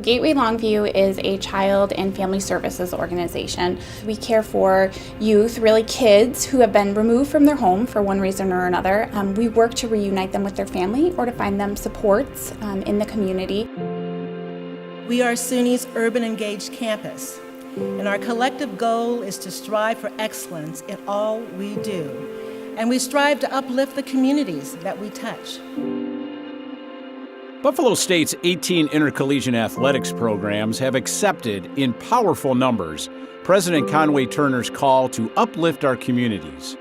Gateway Longview is a child and family services organization. We care for youth, really kids, who have been removed from their home for one reason or another. We work to reunite them with their family or to find them supports in the community. We are SUNY's urban engaged campus, and our collective goal is to strive for excellence in all we do. And we strive to uplift the communities that we touch. Buffalo State's 18 intercollegiate athletics programs have accepted in powerful numbers President Conway Turner's call to uplift our communities.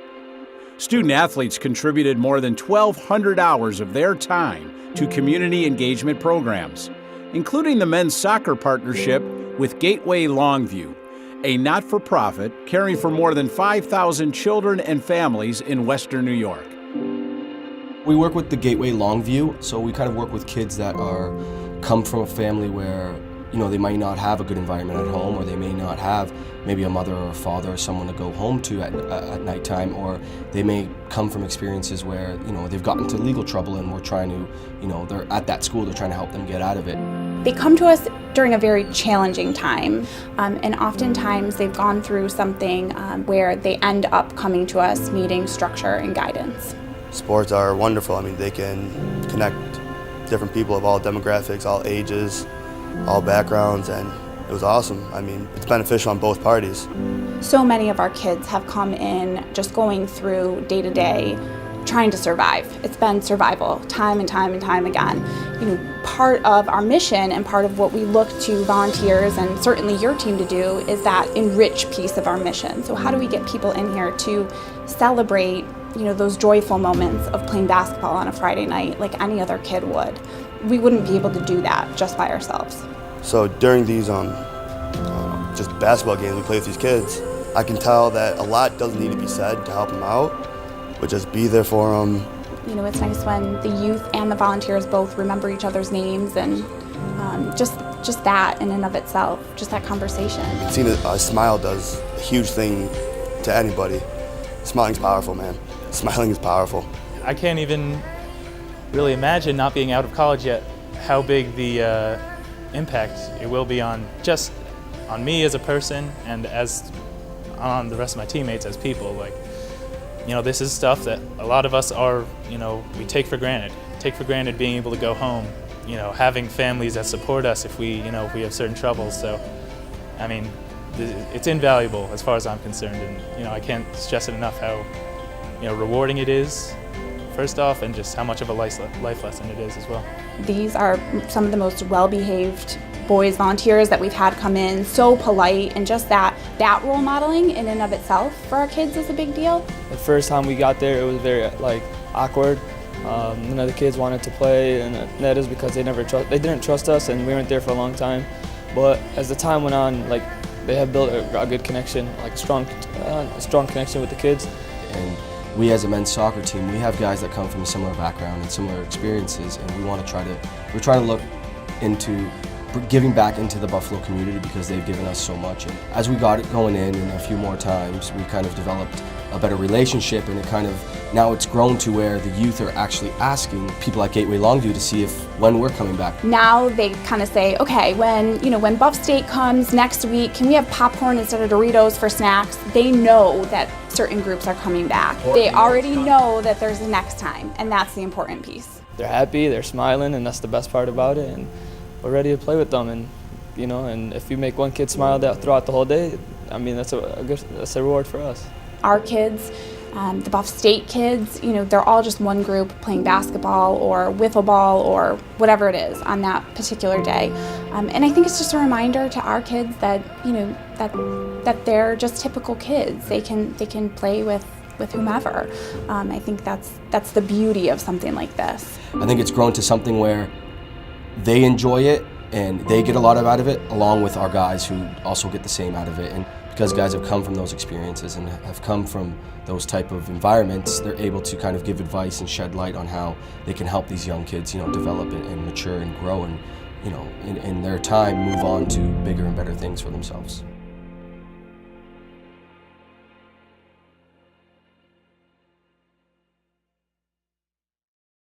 Student athletes contributed more than 1,200 hours of their time to community engagement programs, including the men's soccer partnership with Gateway Longview, a not-for-profit caring for more than 5,000 children and families in Western New York. We work with the Gateway Longview, so we kind of work with kids that come from a family where, they might not have a good environment at home, or they may not have maybe a mother or a father or someone to go home to at nighttime, or they may come from experiences where, they've gotten into legal trouble and we're trying to, they're at that school, they're trying to help them get out of it. They come to us during a very challenging time, and oftentimes they've gone through something where they end up coming to us needing structure and guidance. Sports are wonderful. I mean, they can connect different people of all demographics, all ages, all backgrounds, and it was awesome. I mean, it's beneficial on both parties. So many of our kids have come in just going through day to day, trying to survive. It's been survival, time and time and time again. Part of our mission and part of what we look to volunteers and certainly your team to do is that enrich piece of our mission. So how do we get people in here to celebrate those joyful moments of playing basketball on a Friday night like any other kid would? We wouldn't be able to do that just by ourselves. So during these just basketball games we play with these kids, I can tell that a lot doesn't need to be said to help them out, but just be there for them. It's nice when the youth and the volunteers both remember each other's names, and just that in and of itself, just that conversation. Seeing a smile does a huge thing to anybody. Smiling's powerful, man. Smiling is powerful. I can't even really imagine, not being out of college yet, how big the impact it will be on me as a person and as on the rest of my teammates as people. This is stuff that a lot of us we take for granted. Take for granted being able to go home, having families that support us if we have certain troubles. So, I mean, it's invaluable as far as I'm concerned, and I can't stress it enough how rewarding it is, first off, and just how much of a life lesson it is as well. These are some of the most well-behaved boys volunteers that we've had come in, so polite, and just that role modeling in and of itself for our kids is a big deal. The first time we got there, it was very awkward. None of the kids wanted to play, and that is because they didn't trust us, and we weren't there for a long time. But as the time went on, they have built a good connection, a strong connection with the kids. And we as a men's soccer team, we have guys that come from a similar background and similar experiences, and we're trying to look into giving back into the Buffalo community because they've given us so much. And as we got it going in and a few more times, we kind of developed a better relationship, and now it's grown to where the youth are actually asking people at Gateway Longview to see when we're coming back. Now they kind of say, okay, when Buff State comes next week, can we have popcorn instead of Doritos for snacks? They know that certain groups are coming back. They already know that there's a next time, and that's the important piece. They're happy, they're smiling, and that's the best part about it. And we're ready to play with them, and and if you make one kid smile throughout the whole day, I mean, that's a reward for us. Our kids, the Buff State kids, they're all just one group playing basketball or wiffle ball or whatever it is on that particular day. And I think it's just a reminder to our kids that, that they're just typical kids. They can play with whomever. I think that's the beauty of something like this. I think it's grown to something where they enjoy it and they get a lot out of it, along with our guys who also get the same out of it. And because guys have come from those experiences and have come from those type of environments, they're able to kind of give advice and shed light on how they can help these young kids, develop and mature and grow, and in their time move on to bigger and better things for themselves.